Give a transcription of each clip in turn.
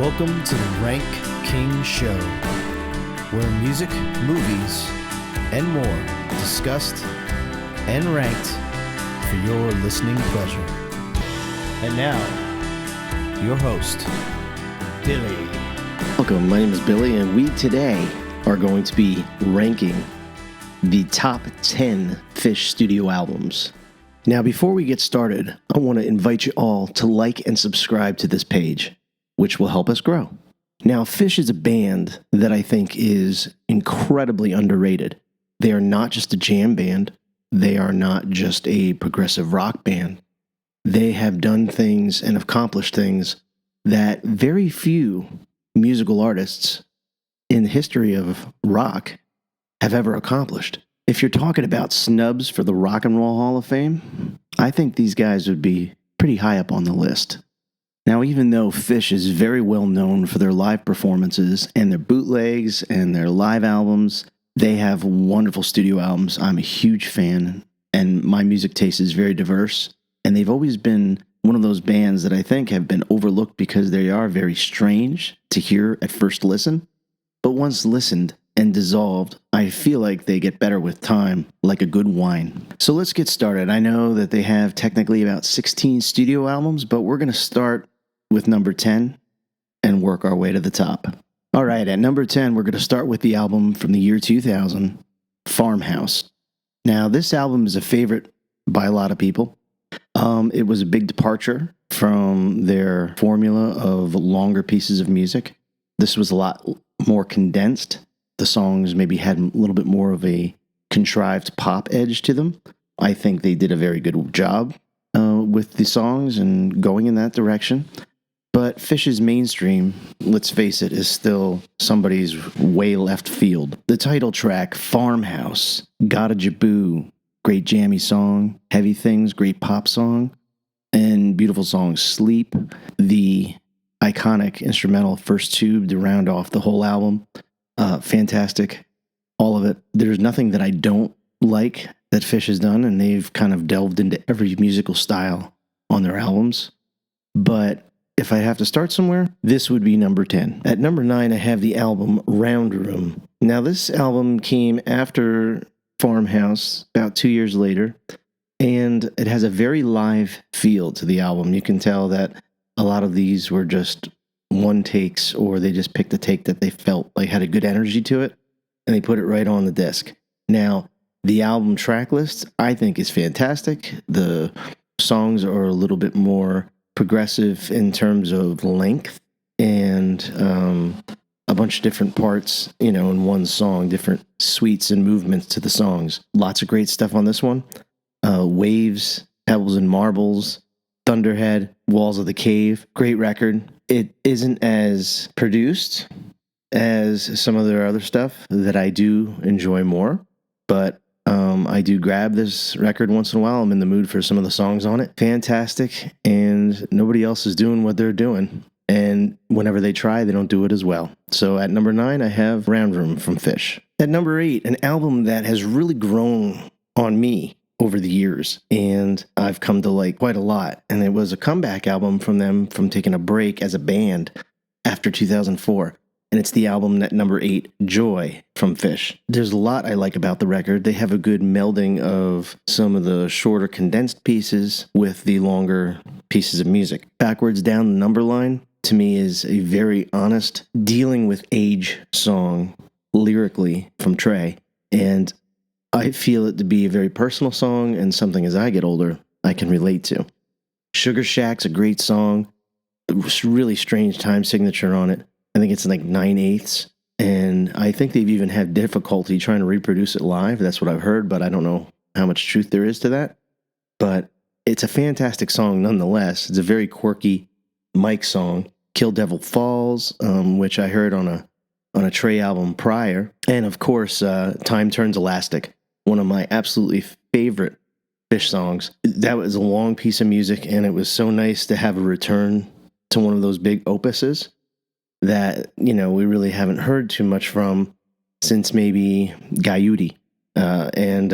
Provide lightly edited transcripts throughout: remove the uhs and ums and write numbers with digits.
Welcome to the Rank King Show, where music, movies, and more discussed and ranked for your listening pleasure. And now, your host, Billy. Welcome, my name is Billy, and we today are going to be ranking the top 10 Phish studio albums. Now, before we get started, I want to invite you all to like and subscribe to this page, which will help us grow. Now, Phish is a band that I think is incredibly underrated. They are not just a jam band. They are not just a progressive rock band. They have done things and accomplished things that very few musical artists in the history of rock have ever accomplished. If you're talking about snubs for the Rock and Roll Hall of Fame, I think these guys would be pretty high up on the list. Now, even though Phish is very well known for their live performances and their bootlegs and their live albums, they have wonderful studio albums. I'm a huge fan, and my music taste is very diverse. And they've always been one of those bands that I think have been overlooked because they are very strange to hear at first listen. But once listened and dissolved, I feel like they get better with time, like a good wine. So let's get started. I know that they have technically about 16 studio albums, but we're going to start with number 10 and work our way to the top. All right, at number 10, we're going to start with the album from the year 2000, Farmhouse. Now, this album is a favorite by a lot of people. It was a big departure from their formula of longer pieces of music. This was a lot more condensed. The songs maybe had a little bit more of a contrived pop edge to them. I think they did a very good job with the songs and going in that direction. But Phish's mainstream, let's face it, is still somebody's way left field. The title track, Farmhouse, Gotta Jaboo, great jammy song. Heavy Things, great pop song. And beautiful song, Sleep, the iconic instrumental First Tube to round off the whole album. Fantastic, all of it. There's nothing that I don't like that Phish has done, and they've kind of delved into every musical style on their albums. But if I have to start somewhere, this would be number 10. At number 9, I have the album Round Room. Now, this album came after Farmhouse, about 2 years later, and it has a very live feel to the album. You can tell that a lot of these were just one takes, or they just picked a take that they felt like had a good energy to it, and they put it right on the disc. Now, the album track list, I think, is fantastic. The songs are a little bit more progressive in terms of length, and a bunch of different parts, in one song, different sweeps and movements to the songs. Lots of great stuff on this one. Waves, Pebbles and Marbles, Thunderhead, Walls of the Cave, great record. It isn't as produced as some of their other stuff that I do enjoy more, but I do grab this record once in a while. I'm in the mood for some of the songs on it. Fantastic, and nobody else is doing what they're doing. And whenever they try, they don't do it as well. So at number 9, I have Round Room from Phish. At number 8, an album that has really grown on me over the years, and I've come to like quite a lot. And it was a comeback album from them from taking a break as a band after 2004. And it's the album at number 8, Joy from Phish. There's a lot I like about the record. They have a good melding of some of the shorter condensed pieces with the longer pieces of music. Backwards Down the Number Line, to me, is a very honest, dealing with age song lyrically from Trey. And I feel it to be a very personal song and something as I get older I can relate to. Sugar Shack's a great song. It was really strange time signature on it. I think it's like 9/8, and I think they've even had difficulty trying to reproduce it live. That's what I've heard, but I don't know how much truth there is to that. But it's a fantastic song nonetheless. It's a very quirky Mike song. Kill Devil Falls, which I heard on a Trey album prior. And of course, Time Turns Elastic, one of my absolutely favorite Phish songs. That was a long piece of music, and it was so nice to have a return to one of those big opuses that, we really haven't heard too much from since maybe Gaiuti. And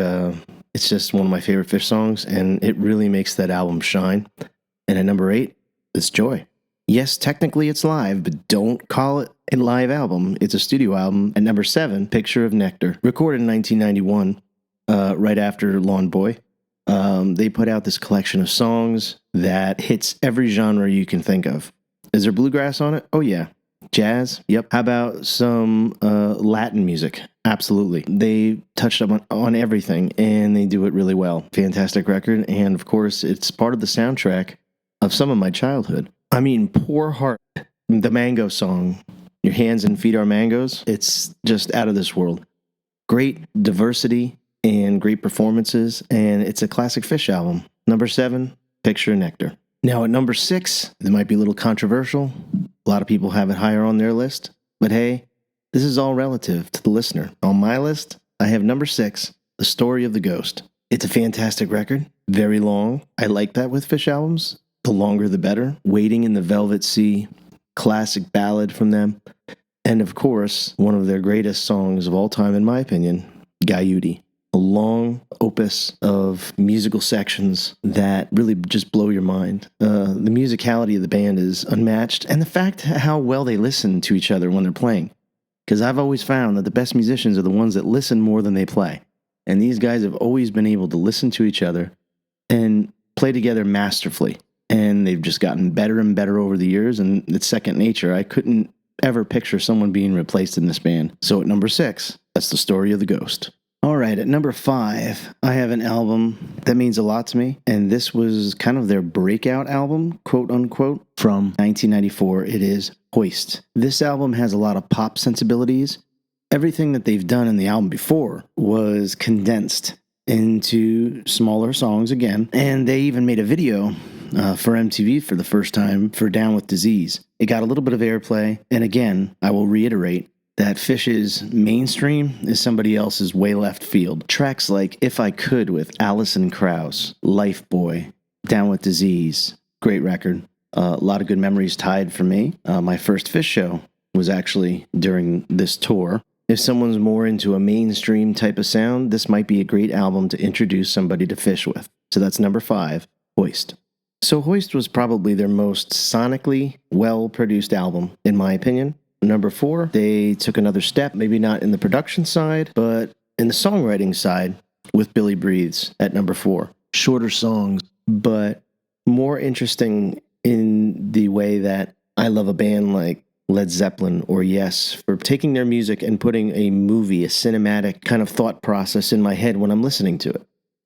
it's just one of my favorite Phish songs, and it really makes that album shine. And at number 8, it's Joy. Yes, technically it's live, but don't call it a live album. It's a studio album. At number 7, Picture of Nectar, recorded in 1991, right after Lawn Boy. They put out this collection of songs that hits every genre you can think of. Is there bluegrass on it? Oh, yeah. Jazz? Yep. How about some Latin music? Absolutely. They touched up on everything, and they do it really well. Fantastic record, and of course, it's part of the soundtrack of some of my childhood. I mean, Poor Heart, the Mango song, Your Hands and Feet Are Mangoes, it's just out of this world. Great diversity and great performances, and it's a classic Phish album. Number 7, Picture of Nectar. Now at number 6, it might be a little controversial. A lot of people have it higher on their list, but hey, this is all relative to the listener. On my list, I have number 6, The Story of the Ghost. It's a fantastic record, very long. I like that with Phish albums. The longer the better. Waiting in the Velvet Sea, classic ballad from them. And of course, one of their greatest songs of all time, in my opinion, Gaiuti. A long opus of musical sections that really just blow your mind. The musicality of the band is unmatched, and the fact how well they listen to each other when they're playing. Because I've always found that the best musicians are the ones that listen more than they play. And these guys have always been able to listen to each other and play together masterfully. And they've just gotten better and better over the years, and it's second nature. I couldn't ever picture someone being replaced in this band. So at number 6, that's The Story of the Ghost. All right, at number 5, I have an album that means a lot to me, and this was kind of their breakout album, quote unquote, from 1994. It is Hoist. This album has a lot of pop sensibilities. Everything that they've done in the album before was condensed into smaller songs again, and they even made a video for MTV for the first time for Down with Disease. It got a little bit of airplay, and again, I will reiterate that Phish's mainstream is somebody else's way left field. Tracks like If I Could with Alison Krauss, Life Boy, Down with Disease, great record. A lot of good memories tied for me. My first Phish show was actually during this tour. If someone's more into a mainstream type of sound, this might be a great album to introduce somebody to Phish with. So that's number 5, Hoist. So Hoist was probably their most sonically well-produced album, in my opinion. Number 4, they took another step, maybe not in the production side, but in the songwriting side with Billy Breathes at number 4. Shorter songs, but more interesting in the way that I love a band like Led Zeppelin or Yes for taking their music and putting a movie, a cinematic kind of thought process in my head when I'm listening to it.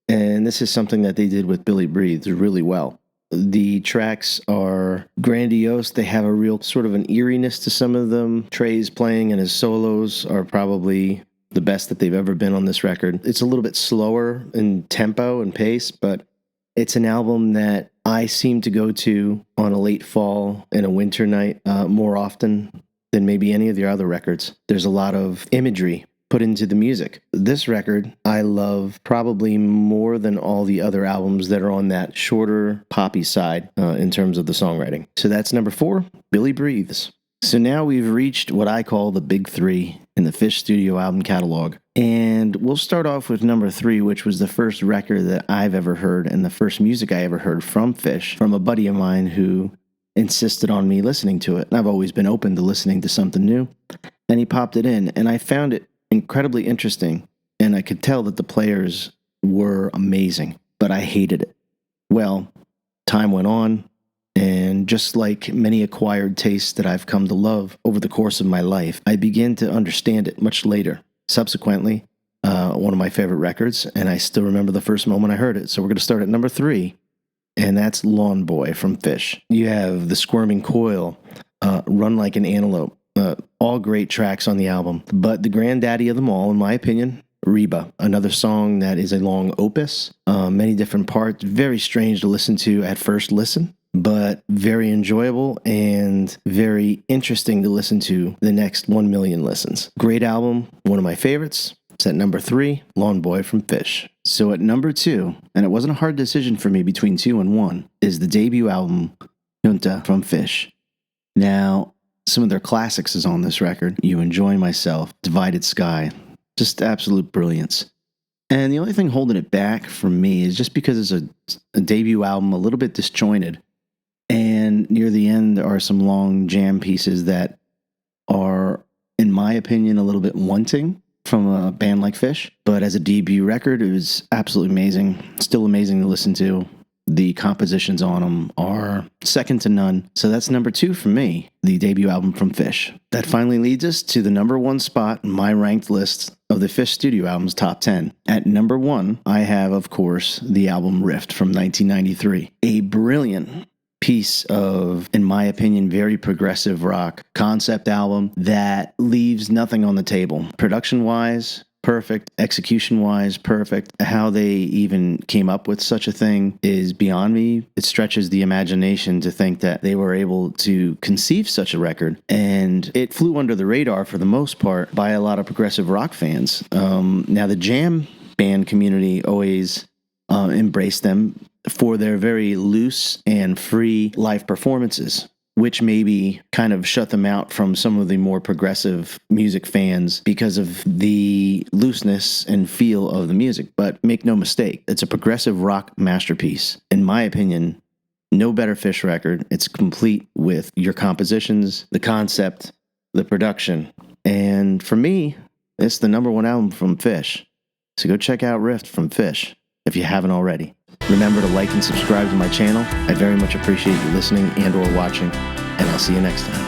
And this is something that they did with Billy Breathes really well. The tracks are grandiose. They have a real sort of an eeriness to some of them. Trey's playing and his solos are probably the best that they've ever been on this record. It's a little bit slower in tempo and pace, but it's an album that I seem to go to on a late fall and a winter night more often than maybe any of their other records. There's a lot of imagery put into the music. This record, I love probably more than all the other albums that are on that shorter poppy side in terms of the songwriting. So that's number 4, Billy Breathes. So now we've reached what I call the big 3 in the Phish studio album catalog. And we'll start off with number 3, which was the first record that I've ever heard and the first music I ever heard from Phish, from a buddy of mine who insisted on me listening to it. And I've always been open to listening to something new. And he popped it in, and I found it incredibly interesting, and I could tell that the players were amazing, but I hated it. Well, time went on, and just like many acquired tastes that I've come to love over the course of my life, I began to understand it much later. Subsequently, one of my favorite records, and I still remember the first moment I heard it. So we're going to start at number 3, and that's Lawn Boy from Phish. You have The Squirming Coil, Run Like an Antelope, all great tracks on the album, but the granddaddy of them all, in my opinion, Reba, another song that is a long opus, many different parts, very strange to listen to at first listen, but very enjoyable and very interesting to listen to the next 1 million listens. Great album, one of my favorites. It's at number 3, Lawn Boy from Phish. So at number 2, and it wasn't a hard decision for me between 2 and 1, is the debut album, Junta from Phish. Now, some of their classics is on this record. You Enjoy Myself, Divided Sky, just absolute brilliance. And the only thing holding it back for me is just because it's a debut album, a little bit disjointed. And near the end are some long jam pieces that are, in my opinion, a little bit wanting from a band like Phish. But as a debut record, it was absolutely amazing. Still amazing to listen to. The compositions on them are second to none. So that's number 2 for me, the debut album from Phish. That finally leads us to the number 1 spot in my ranked list of the Phish studio albums top 10. At number 1, I have, of course, the album Rift from 1993. A brilliant piece of, in my opinion, very progressive rock concept album that leaves nothing on the table. Production-wise, perfect. Execution-wise, perfect. How they even came up with such a thing is beyond me. It stretches the imagination to think that they were able to conceive such a record. And it flew under the radar for the most part by a lot of progressive rock fans. Now, the jam band community always embraced them for their very loose and free live performances, which maybe kind of shut them out from some of the more progressive music fans because of the looseness and feel of the music. But make no mistake, it's a progressive rock masterpiece. In my opinion, no better Phish record. It's complete with your compositions, the concept, the production. And for me, it's the number 1 album from Phish. So go check out Rift from Phish if you haven't already. Remember to like and subscribe to my channel. I very much appreciate you listening and or watching, and I'll see you next time.